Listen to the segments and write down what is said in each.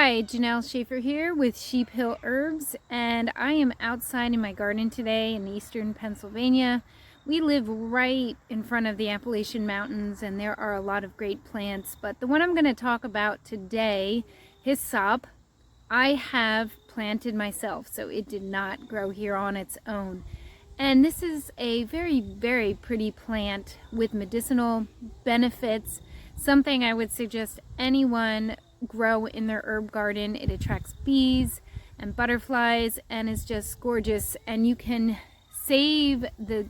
Hi, Janelle Schaefer here with Sheep Hill Herbs, and I am outside in my garden today in eastern Pennsylvania. We live right in front of the Appalachian Mountains, and there are a lot of great plants, but the one I'm going to talk about today, Hyssop, I have planted myself, so it did not grow here on its own. And this is a very, very pretty plant with medicinal benefits, something I would suggest anyone grow in their herb garden. It attracts bees and butterflies and is just gorgeous, and you can save the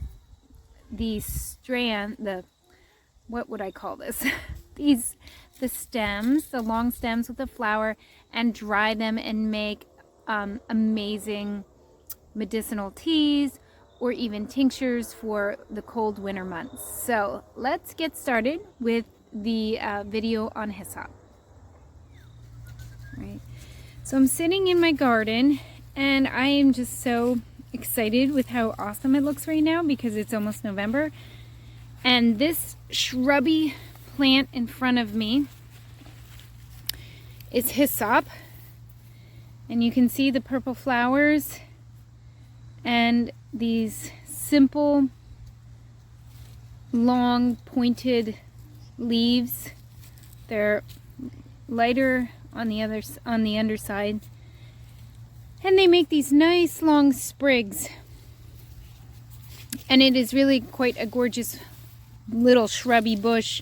what would I call this? The stems, the long stems with the flower, and dry them and make amazing medicinal teas or even tinctures for the cold winter months. So let's get started with the video on hyssop. Right. So I'm sitting in my garden and I am just so excited with how awesome it looks right now because it's almost November. And this shrubby plant in front of me is hyssop. And you can see the purple flowers and these simple, long, pointed leaves. They're lighter on the underside, and they make these nice long sprigs, and it is really quite a gorgeous little shrubby bush.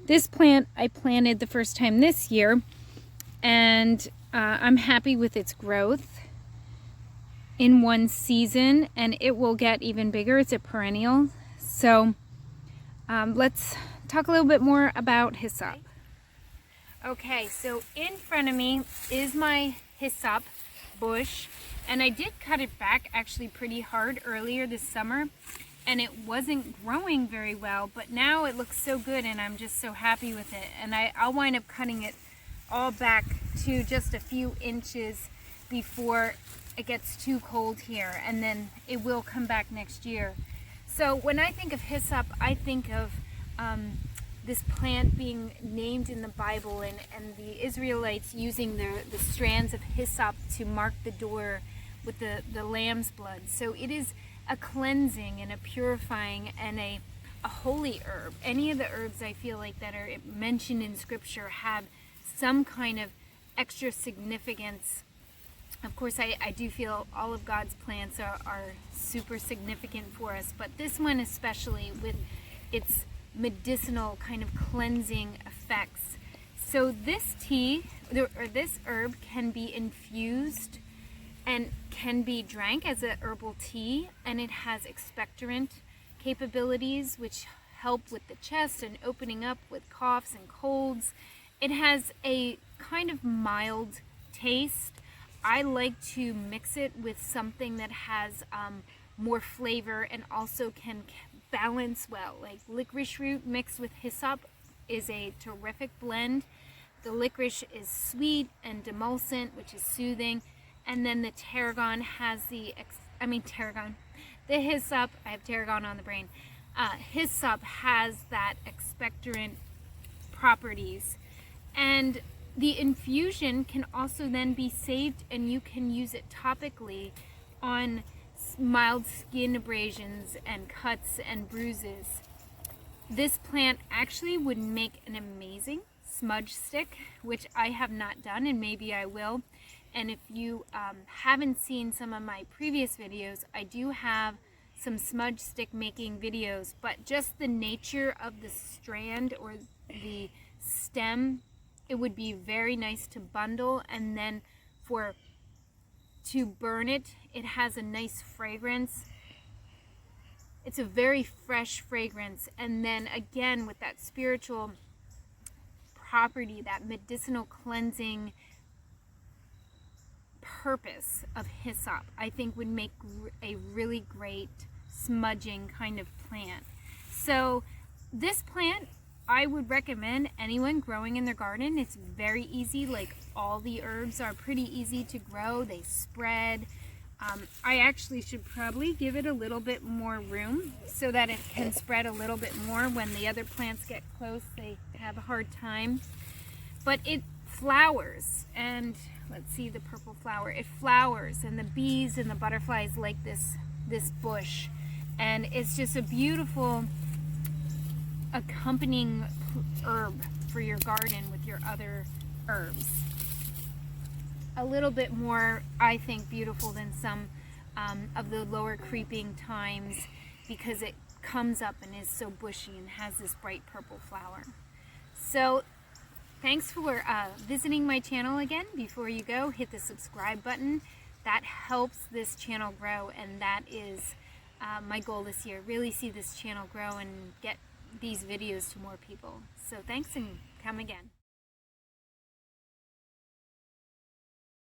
This plant I planted the first time this year, and I'm happy with its growth in one season, and it will get even bigger. It's a perennial. So let's talk a little bit more about hyssop. Okay, so in front of me is my hyssop bush, and I did cut it back actually pretty hard earlier this summer, and it wasn't growing very well, but now it looks so good and I'm just so happy with it. And I'll wind up cutting it all back to just a few inches before it gets too cold here, and then it will come back next year. So when I think of hyssop, I think of this plant being named in the Bible, and the Israelites using the strands of hyssop to mark the door with the lamb's blood. So it is a cleansing and a purifying and a holy herb. Any of the herbs I feel like that are mentioned in scripture have some kind of extra significance. Of course, I do feel all of God's plants are super significant for us, but this one especially with its medicinal kind of cleansing effects. So this tea, or this herb, can be infused and can be drank as a herbal tea, and it has expectorant capabilities which help with the chest and opening up with coughs and colds. It has a kind of mild taste. I like to mix it with something that has more flavor and also can balance well. Like licorice root mixed with hyssop is a terrific blend. The licorice is sweet and demulcent, which is soothing, and then the tarragon has the hyssop, I have tarragon on the brain. Hyssop has that expectorant properties, and the infusion can also then be saved, and you can use it topically on mild skin abrasions and cuts and bruises. This plant actually would make an amazing smudge stick, which I have not done, and maybe I will. And if you haven't seen some of my previous videos, I do have some smudge stick making videos, but just the nature of the strand or the stem, it would be very nice to bundle, and then to burn it. It has a nice fragrance. It's a very fresh fragrance, and then again with that spiritual property, that medicinal cleansing purpose of hyssop, I think would make a really great smudging kind of plant. So this plant I would recommend anyone growing in their garden. It's very easy, like all the herbs are pretty easy to grow. They spread. I actually should probably give it a little bit more room so that it can spread a little bit more. When the other plants get close, they have a hard time. But it flowers. And let's see the purple flower. It flowers, and the bees and the butterflies like this bush. And it's just a beautiful accompanying herb for your garden with your other herbs. A little bit more, I think, beautiful than some of the lower creeping thymes, because it comes up and is so bushy and has this bright purple flower. So thanks for visiting my channel again. Before you go, hit the subscribe button. That helps this channel grow, and that is my goal this year. Really see this channel grow and get these videos to more people. So thanks, and come again.